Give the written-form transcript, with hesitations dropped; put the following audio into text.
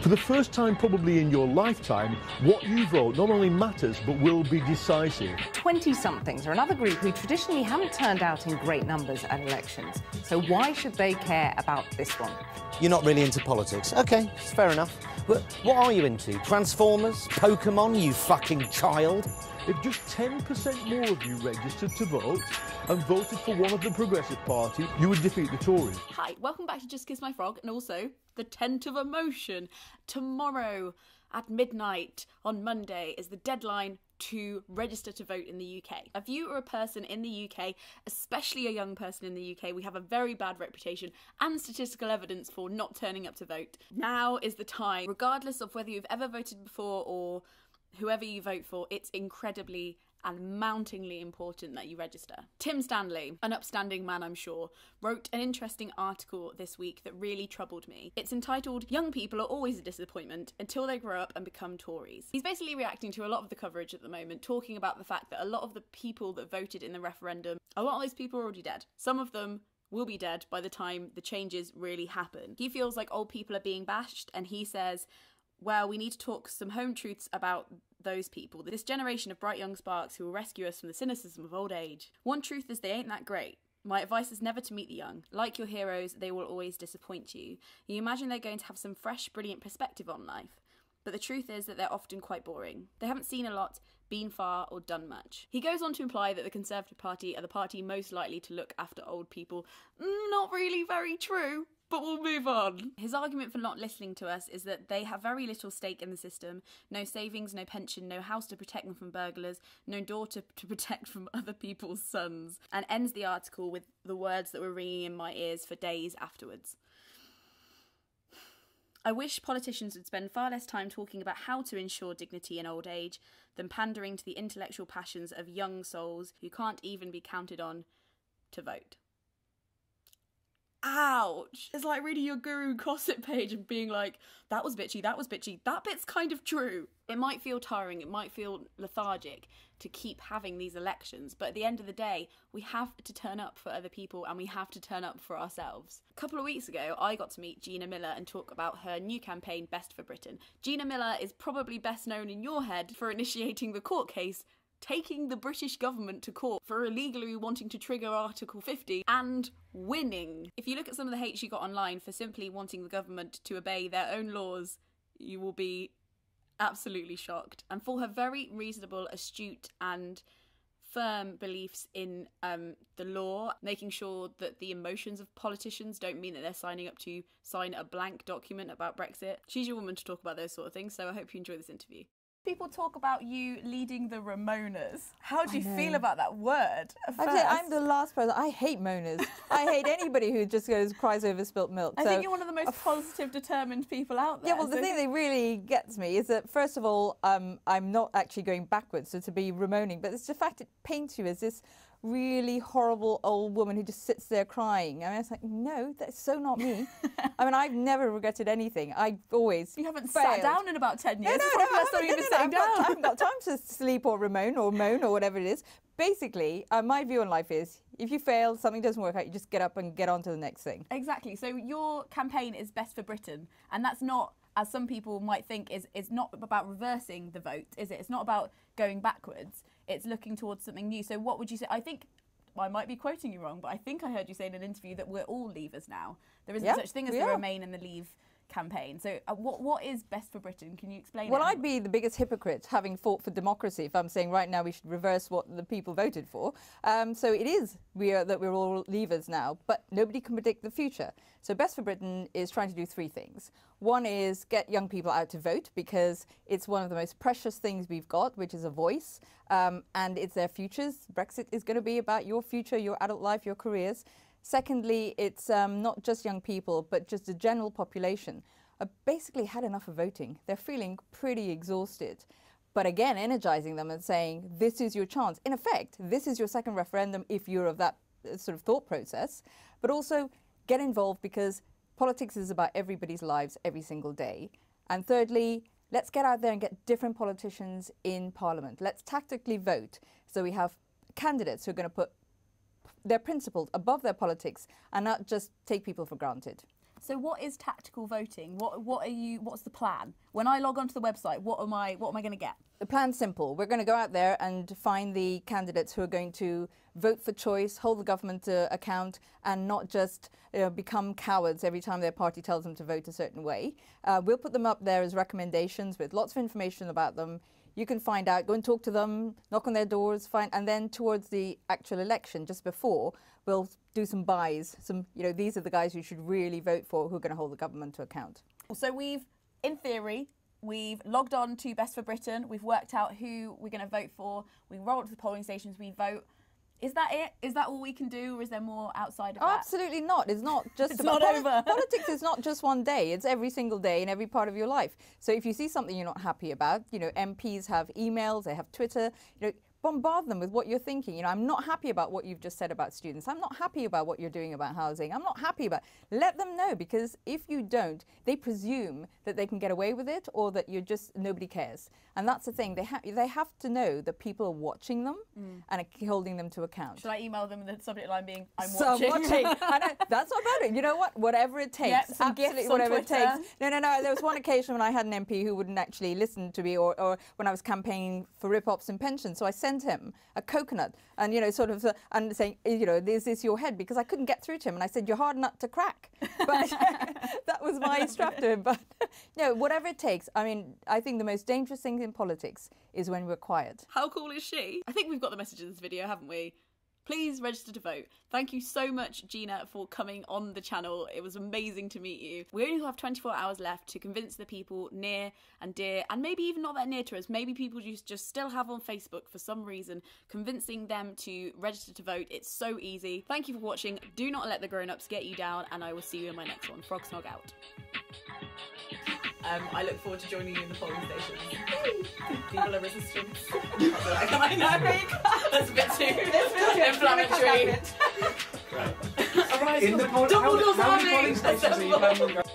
For the first time probably in your lifetime, what you vote not only matters but will be decisive. 20-somethings are another group who traditionally haven't turned out in great numbers at elections. So why should they care about this one? You're not really into politics. OK, it's fair enough. But what are you into? Transformers? Pokemon, you fucking child? If just 10% more of you registered to vote and voted for one of the Progressive Party, you would defeat the Tories. Hi, welcome back to Just Kiss My Frog and also the Tent of Emotion. Tomorrow at midnight on Monday is the deadline to register to vote in the UK. If you are a person in the UK, especially a young person in the UK, we have a very bad reputation and statistical evidence for not turning up to vote. Now is the time, regardless of whether you've ever voted before or whoever you vote for, it's incredibly and mountingly important that you register. Tim Stanley, an upstanding man I'm sure, wrote an interesting article this week that really troubled me. It's entitled, "Young People Are Always a Disappointment Until They Grow Up and Become Tories." He's basically reacting to a lot of the coverage at the moment, talking about the fact that a lot of the people that voted in the referendum, a lot of those people are already dead. Some of them will be dead by the time the changes really happen. He feels like old people are being bashed, and he says, well, we need to talk some home truths about those people, this generation of bright young sparks who will rescue us from the cynicism of old age. One truth is they ain't that great. My advice is never to meet the young. Like your heroes, they will always disappoint you. You imagine they're going to have some fresh, brilliant perspective on life. But the truth is that they're often quite boring. They haven't seen a lot, been far, or done much. He goes on to imply that the Conservative Party are the party most likely to look after old people. Not really very true. But we'll move on. His argument for not listening to us is that they have very little stake in the system. No savings, no pension, no house to protect them from burglars, no daughter to protect from other people's sons. And ends the article with the words that were ringing in my ears for days afterwards. I wish politicians would spend far less time talking about how to ensure dignity in old age than pandering to the intellectual passions of young souls who can't even be counted on to vote. Ouch! It's like reading your guru gossip page and being like, that was bitchy, that was bitchy, that bit's kind of true. It might feel tiring, it might feel lethargic to keep having these elections, but at the end of the day, we have to turn up for other people and we have to turn up for ourselves. A couple of weeks ago, I got to meet Gina Miller and talk about her new campaign, Best for Britain. Gina Miller is probably best known in your head for initiating the court case taking the British government to court for illegally wanting to trigger Article 50 and winning. If you look at some of the hate she got online for simply wanting the government to obey their own laws, you will be absolutely shocked. And for her very reasonable, astute and firm beliefs in the law, making sure that the emotions of politicians don't mean that they're signing up to sign a blank document about Brexit. She's your woman to talk about those sort of things, so I hope you enjoy this interview. People talk about you leading the Ramonas. How do you feel about that word? I'm the last person. I hate moaners. I hate anybody who just cries over spilt milk. I think you're one of the most positive, determined people out there. Yeah, well, the thing that really gets me is that, first of all, I'm not actually going backwards, so to be Ramoning, but it's the fact it paints you as this really horrible old woman who just sits there crying. I mean, it's like, no, that's so not me. I mean, I've never regretted anything. I've always You haven't failed. sat down in about 10 years. No, I haven't got time to sleep or moan or whatever it is. Basically, my view on life is, if you fail, something doesn't work out, you just get up and get on to the next thing. Exactly. So your campaign is Best for Britain, and that's not, as some people might think, is not about reversing the vote, is it? It's not about going backwards. It's looking towards something new. So what would you say? I think, well, I might be quoting you wrong, but I think I heard you say in an interview that we're all Leavers now. There isn't such thing as the Remain and the Leave campaign. So what is Best for Britain? Can you explain Well, it? I'd be the biggest hypocrite having fought for democracy if I'm saying right now we should reverse what the people voted for. So it is that we're all Leavers now, but nobody can predict the future. So Best for Britain is trying to do three things. One is get young people out to vote because it's one of the most precious things we've got, which is a voice, and it's their futures. Brexit is going to be about your future, your adult life, your careers. Secondly, it's not just young people, but just the general population. I've basically had enough of voting. They're feeling pretty exhausted. But again, energizing them and saying, this is your chance. In effect, this is your second referendum if you're of that sort of thought process. But also get involved because politics is about everybody's lives every single day. And thirdly, let's get out there and get different politicians in Parliament. Let's tactically vote. So we have candidates who are going to put their principles above their politics and not just take people for granted. So what is tactical voting? What's the plan? When I log onto the website, what am I going to get? The plan's simple. We're going to go out there and find the candidates who are going to vote for choice, hold the government to account, and not just become cowards every time their party tells them to vote a certain way. We'll put them up there as recommendations with lots of information about them. You can find out, go and talk to them, knock on their doors, and then towards the actual election, just before, we'll do some buys. These are the guys you should really vote for who are going to hold the government to account. So in theory, we've logged on to Best for Britain. We've worked out who we're going to vote for. We roll to the polling stations. We vote. Is that it? Is that all we can do, or is there more outside of that? Absolutely not. It's not just it's not over. Politics is not just one day. It's every single day in every part of your life. So if you see something you're not happy about, MPs have emails, they have Twitter, bombard them with what you're thinking. I'm not happy about what you've just said about students. I'm not happy about what you're doing about housing. I'm not happy about. Let them know, because if you don't, they presume that they can get away with it, or that nobody cares. And that's the thing. They have to know that people are watching them and are holding them to account. Should I email them with the subject line being, I'm watching? I know, that's not bad. You know what? Whatever it takes. Yep, some absolutely gifts whatever on it takes. Twitter. No. There was one occasion when I had an MP who wouldn't actually listen to me, or when I was campaigning for rip-offs and pensions. So I sent him a coconut and, and saying, is this your head? Because I couldn't get through to him. And I said, you're hard nut to crack. But that was my strap to him. But whatever it takes. I mean, I think the most dangerous thing in politics is when we're quiet. How cool is she? I think we've got the message in this video, haven't we? Please register to vote. Thank you so much, Gina, for coming on the channel. It was amazing to meet you. We only have 24 hours left to convince the people near and dear, and maybe even not that near to us, maybe people you just still have on Facebook for some reason, convincing them to register to vote. It's so easy. Thank you for watching. Do not let the grown-ups get you down, and I will see you in my next one. Frog Snog out. I look forward to joining you in the polling stations. People are resistant. I know. That's a bit too inflammatory. In the polling, how many polling stations are you planning on going?